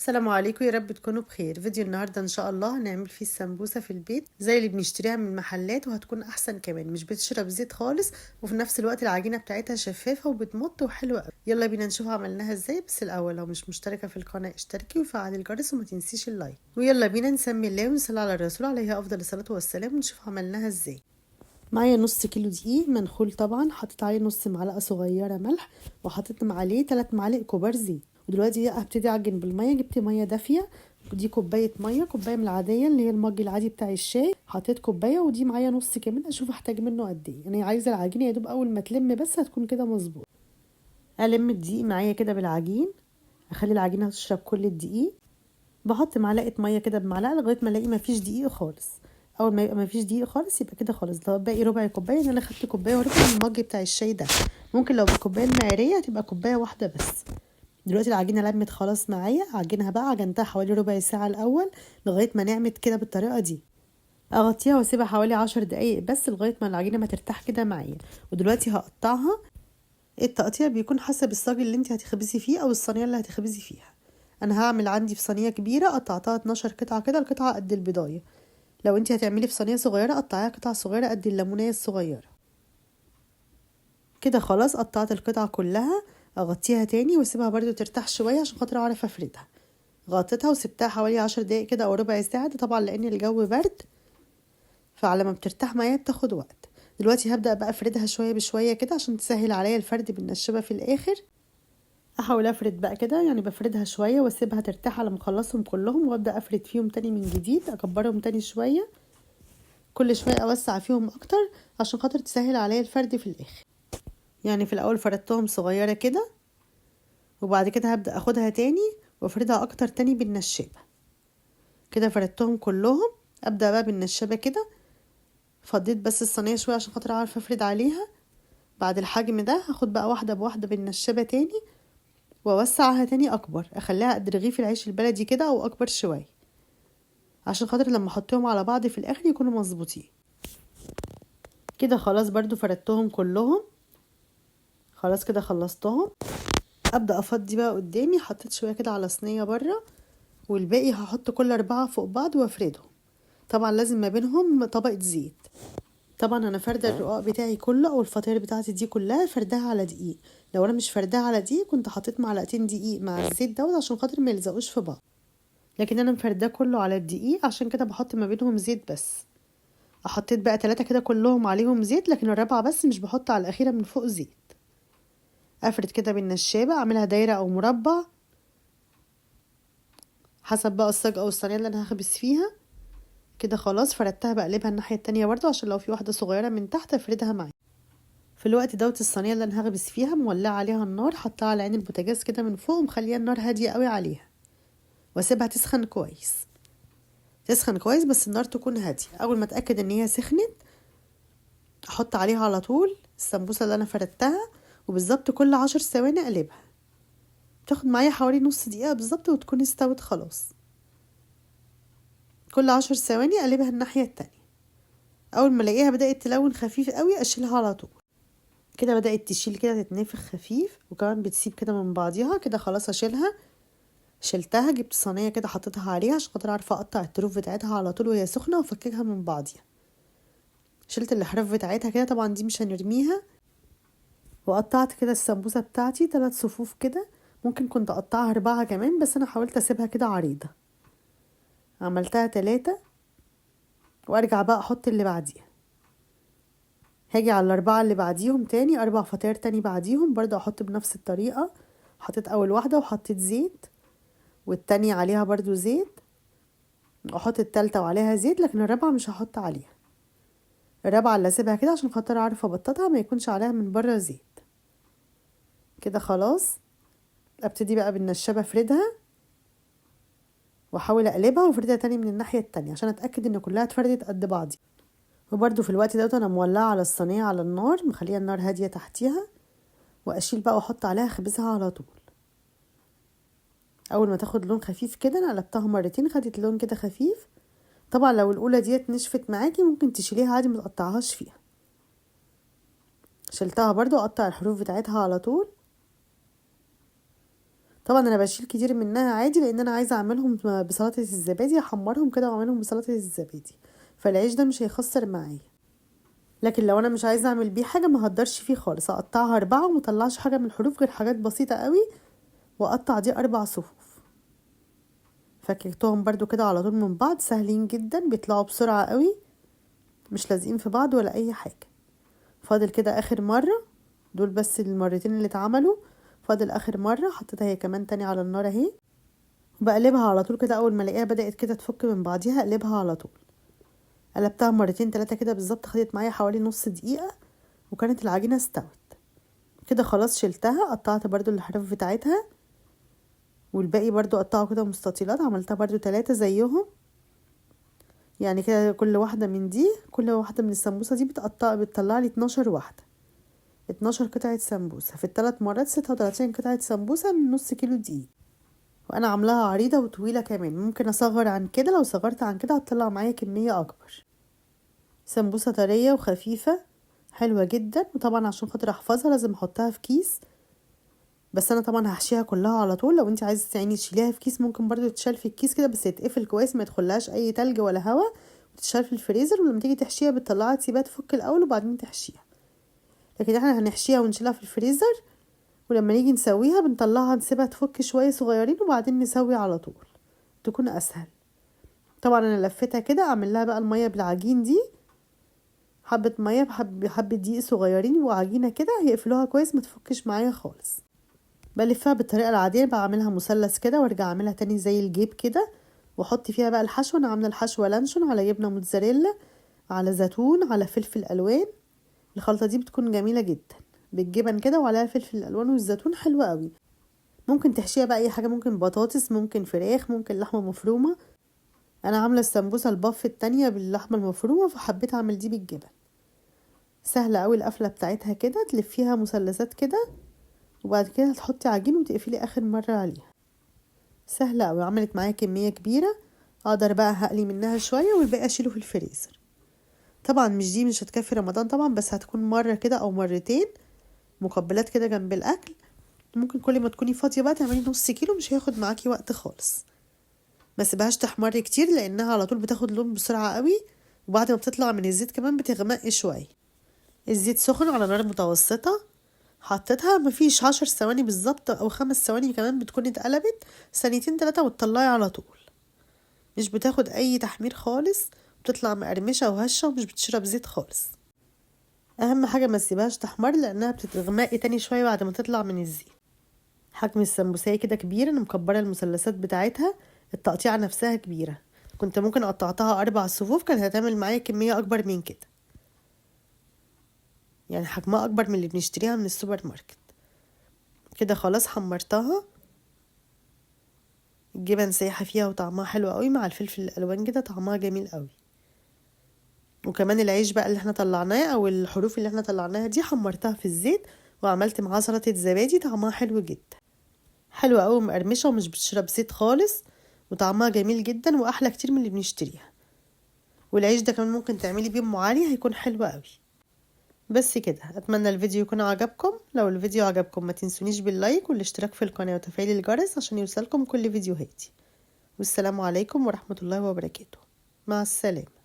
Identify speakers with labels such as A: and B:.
A: السلام عليكم، يا رب تكونوا بخير. فيديو النهارده ان شاء الله هنعمل فيه السمبوسه في البيت زي اللي بنشتريها من المحلات، وهتكون احسن كمان، مش بتشرب زيت خالص، وفي نفس الوقت العجينه بتاعتها شفافه وبتمط وحلوه قوي. يلا بينا نشوف عملناها ازاي. بس الاول لو مش مشتركه في القناه اشتركي وفعلي الجرس وما تنسيش اللايك، ويلا بينا نسمي الله ونصلي على الرسول عليه افضل الصلاه والسلام ونشوف عملناها ازاي. معايا نص كيلو دقيق منخول طبعا، حطيت عليه نص معلقه صغيره ملح، وحطيت عليه 3 معالق كبار زيت. ودلوقتي هبتدي اعجن بالميه. جبت ميه دافيه، دي كوبايه ميه، كوبايه من العاديه اللي هي المج العادي بتاع الشاي، حطيت كوبايه، ودي معايا نص كمان، اشوف احتاج منه قد ايه. انا عايزه العجينه يا دوب اول ما تلم بس هتكون كده مظبوط. الم الدقيق معايا كده بالعجين، اخلي العجينه تشرب كل الدقيق. بحط معلقه ميه كده بمعلقه لغايه ما الاقي مفيش دقيق خالص. اول ما يبقى مفيش دقيق خالص يبقى كده خلاص. لو باقي ربع كوبايه، انا خدت كوبايه وربع من المج بتاع الشاي ده. ممكن لو بالكوبايه المعياريه هتبقى كوبايه واحده بس. دلوقتي العجينه لمت خلاص معايا. عجنها بقى، عجنتها حوالي ربع ساعه الاول لغايه ما نعمت كده بالطريقه دي. اغطيها واسيبها حوالي 10 دقايق بس لغايه ما العجينه ما ترتاح كده معايا. ودلوقتي هقطعها. التقطيع بيكون حسب الصاج اللي انت هتخبزي فيه او الصينيه اللي هتخبزي فيها. انا هعمل عندي في صينيه كبيره، قطعتها 12 قطعه كده، القطعه قد البضايه. لو انت هتعملي في صينيه صغيره قطعيها قطع صغيره قد الليمونيه الصغيره. كده خلاص قطعت القطعه كلها. اغطيها تاني واسيبها برضو ترتاح شويه عشان خاطر اعرف افردها. غطيتها وسبتها حوالي 10 دقايق كده او ربع ساعه، ده طبعا لان الجو برد، فعلى ما بترتاح معايا بتاخد وقت. دلوقتي هبدا بقى افردها شويه بشويه كده عشان تسهل عليا الفرد بالنشابه في الاخر. احاول افرد بقى كده، يعني بفردها شويه واسيبها ترتاح على ما اخلصهم كلهم، وابدا افرد فيهم تاني من جديد، اكبرهم تاني شويه، كل شويه اوسع فيهم اكتر عشان خاطر تسهل عليا الفرد في الاخر. يعني في الاول فردتهم صغيره كده، وبعد كده هبدا اخدها تاني وافردها اكتر تاني بالنشابه. كده فردتهم كلهم. ابدا بقى بالنشابه كده. فضيت بس الصينيه شويه عشان خاطر اعرف افرد عليها. بعد الحجم ده هاخد بقى واحده بواحده بالنشابه تاني، واوسعها تاني اكبر، اخليها قد رغيف العيش البلدي كده او اكبر شويه، عشان خاطر لما احطهم على بعض في الاخر يكونوا مظبوطين. كده خلاص برضو فردتهم كلهم. خلاص كده خلصتهم. ابدا افضي بقى قدامي. حطيت شويه كده على صينيه بره، والباقي هحط كل 4 فوق بعض وافردهم. طبعا لازم ما بينهم طبقه زيت. طبعا انا فرده الرقاق بتاعي كله او الفطاير بتاعتي دي كلها فردها على دقيق. لو انا مش فردها على دقيق كنت حطيت معلقتين دقيق مع الزيت دوت عشان خاطر ما يلزقوش في بعض، لكن انا مفرداه كله على الدقيق عشان كده بحط ما بينهم زيت بس. حطيت بقى 3 كده كلهم عليهم زيت، لكن الرابعه بس مش بحط على الاخيره من فوق زيت. افرد كده بالنشابه، اعملها دايره او مربع حسب بقى الصاج او الصينيه اللي انا هخبز فيها. كده خلاص فردتها، بقلبها الناحيه التانية برضو عشان لو في واحده صغيره من تحت افردها معايا. في الوقت دوت الصينيه اللي انا هخبز فيها مولعه عليها النار، حطها على عين البوتاجاز كده من فوق ومخليه النار هاديه قوي عليها، واسيبها تسخن كويس. تسخن كويس بس النار تكون هاديه. اول ما اتاكد ان هي سخنت احط عليها على طول السمبوسه اللي انا فردتها، وبالظبط كل 10 ثواني اقلبها. تاخد معايا حوالي نص دقيقه بالظبط وتكون استوت خلاص. كل 10 ثواني اقلبها الناحيه التانية. اول ما الاقيها بدات تلون خفيف قوي اشيلها على طول. كده بدات تشيل كده تتنفخ خفيف، وكمان بتسيب كده من بعضيها. كده خلاص اشيلها. شلتها، جبت صينيه كده حطيتها عليها عشان خاطر اعرف اقطع الطروف بتاعتها على طول وهي سخنه وافككها من بعضيها. شلت الاحراف بتاعتها كده، طبعا دي مش هنرميها. وقطعت كده السمبوسه بتاعتي 3 صفوف كده. ممكن كنت اقطعها 4 كمان، بس انا حاولت اسيبها كده عريضه. عملتها 3، وارجع بقى احط اللي بعديها. هاجي على ال4 اللي بعديهم تاني، 4 فطاير تاني بعديهم برضه احط بنفس الطريقه. حطيت اول واحده وحطيت زيت، والتانية عليها برضو زيت، احط التالتة وعليها زيت، لكن الرابعة مش هحط عليها. الرابعة اللي اسيبها كده عشان خاطر اعرف ابططها ما يكونش عليها من بره زيت. كده خلاص. ابتدي بقى بالنشابة افردها، واحاول اقلبها وافردها تاني من الناحية التانية عشان اتأكد ان كلها اتفردت قد بعض. وبرضو في الوقت ده انا مولعة على الصينية على النار، مخليها النار هادية تحتيها، واشيل بقى واحط عليها خبزها على طول. اول ما تاخد لون خفيف كده، انا قلبتها مرتين خدت لون كده خفيف. طبعا لو الاولى ديت نشفت معاكي ممكن تشيليها عادي، متقطعهاش فيها. شلتها برضو، اقطع الحروف بتاعتها على طول. طبعا انا بشيل كتير منها عادي لان انا عايزه اعملهم بسلطه الزبادي، احمرهم كده واعملهم بسلطه الزبادي، فالعيش ده مش هيخسر معايا. لكن لو انا مش عايزه اعمل بيه حاجه ما هقدرش فيه خالص، اقطعها 4 ومطلعش حاجه من الحروف غير حاجات بسيطه قوي، واقطع دي 4 صفوف. فككتهم برضو كده على طول من بعض، سهلين جدا، بيطلعوا بسرعه قوي، مش لازقين في بعض ولا اي حاجه. فاضل كده اخر مره، دول بس المرتين اللي اتعملوا، فاضل اخر مره حطيتها هي كمان تاني على النار اهي، وبقلبها على طول كده. اول ما الاقيها بدات كده تفك من بعضيها اقلبها على طول. قلبتها مرتين 3 كده بالظبط، خدت معايا حوالي نص دقيقه وكانت العجينه استوت كده. خلاص شلتها، قطعت برضو الحروف بتاعتها، والباقي برضو قطعه كده مستطيلات، عملتها برضو 3 زيهم. يعني كده كل واحده من دي، كل واحده من السمبوسه دي بتطلع لي 12 واحده، 12 قطعه سمبوسه في ال3 مرات، 36 قطعه سمبوسه من نص كيلو دقيق. وانا عاملاها عريضه وطويله كمان، ممكن اصغر عن كده، لو صغرت عن كده هتطلع معايا كميه اكبر. سمبوسه طريه وخفيفه حلوه جدا، وطبعا عشان خاطر احفظها لازم احطها في كيس، بس انا طبعا هحشيها كلها على طول. لو انت عايزه يعني تشيليها في كيس ممكن برضو تشال في الكيس كده، بس يتقفل كويس ما يدخلهاش اي تلج ولا هوا، وتشال في الفريزر، ولما تيجي تحشيها بتطلعها تسيبها تفك الاول وبعدين تحشيها. لكن احنا هنحشيها ونشيلها في الفريزر، ولما نيجي نسويها بنطلعها نسيبها تفك شويه صغيرين وبعدين نسوي على طول، تكون اسهل. طبعا انا لفتها كده، اعمل لها بقى الميه بالعجين دي، حبه ميه بحبه دقيق صغيرين وعجينه كده هيقفلوها كويس ما تفكش معايا خالص. بلفها بالطريقه العاديه، بعملها مثلث كده وارجع اعملها تاني زي الجيب كده، واحط فيها بقى الحشو. انا عامله الحشوه لانشون على جبنه موتزاريلا على زيتون على فلفل الوان. الخلطه دي بتكون جميله جدا بالجبن كده وعليها الفلفل الالوان والزيتون، حلوه قوي. ممكن تحشيها بقى اي حاجه، ممكن بطاطس، ممكن فراخ، ممكن لحمه مفرومه. انا عامله السمبوسه الباف التانية باللحمه المفرومه، فحبيت اعمل دي بالجبن. سهله قوي القفله بتاعتها كده، تلفيها مثلثات كده وبعد كده تحطي عجين وتقفلي اخر مره عليها. سهله قوي، عملت معايا كميه كبيره، اقدر بقى هقلي منها شويه والباقي اشيله في الفريزر. طبعا مش هتكفي رمضان طبعا، بس هتكون مره كده او مرتين مقبلات كده جنب الاكل. ممكن كل ما تكوني فاضيه بقى تعملي نص كيلو، مش هياخد معاكي وقت خالص. بس بهاش تحمر كتير لانها على طول بتاخد لون بسرعه قوي، وبعد ما بتطلع من الزيت كمان بتغمق شويه. الزيت سخن على نار متوسطه، حطيتها مفيش 10 ثواني بالظبط او 5 ثواني كمان بتكون اتقلبت، ثانيتين 3 وتطلعي على طول. مش بتاخد اي تحمير خالص، بتطلع مقرمشه وهشه ومش بتشرب زيت خالص. اهم حاجه ما تسيبهاش تحمر لانها بتتغمقي تاني شويه بعد ما تطلع من الزيت. حجم السمبوسيه كده كبير، انا مكبره المثلثات بتاعتها، التقطيعه نفسها كبيره، كنت ممكن قطعتها 4 صفوف كانت هتعمل معايا كميه اكبر من كده، يعني حجمها اكبر من اللي بنشتريها من السوبر ماركت. كده خلاص حمرتها، الجبن سايحه فيها وطعمها حلو قوي مع الفلفل الالوان كده، طعمها جميل قوي. وكمان العيش بقى اللي احنا طلعناه او الحروف اللي احنا طلعناها دي حمرتها في الزيت وعملت معاها سلطه زبادي، طعمها حلو جدا، حلوه قوي مقرمشه ومش بتشرب زيت خالص، وطعمها جميل جدا واحلى كتير من اللي بنشتريها. والعيش ده كمان ممكن تعملي بيه ام علي، هيكون حلو قوي. بس كده، اتمنى الفيديو يكون عجبكم. لو الفيديو عجبكم ما تنسونيش باللايك والاشتراك في القناه وتفعيل الجرس عشان يوصلكم كل فيديوهاتي. والسلام عليكم ورحمه الله وبركاته. مع السلامه.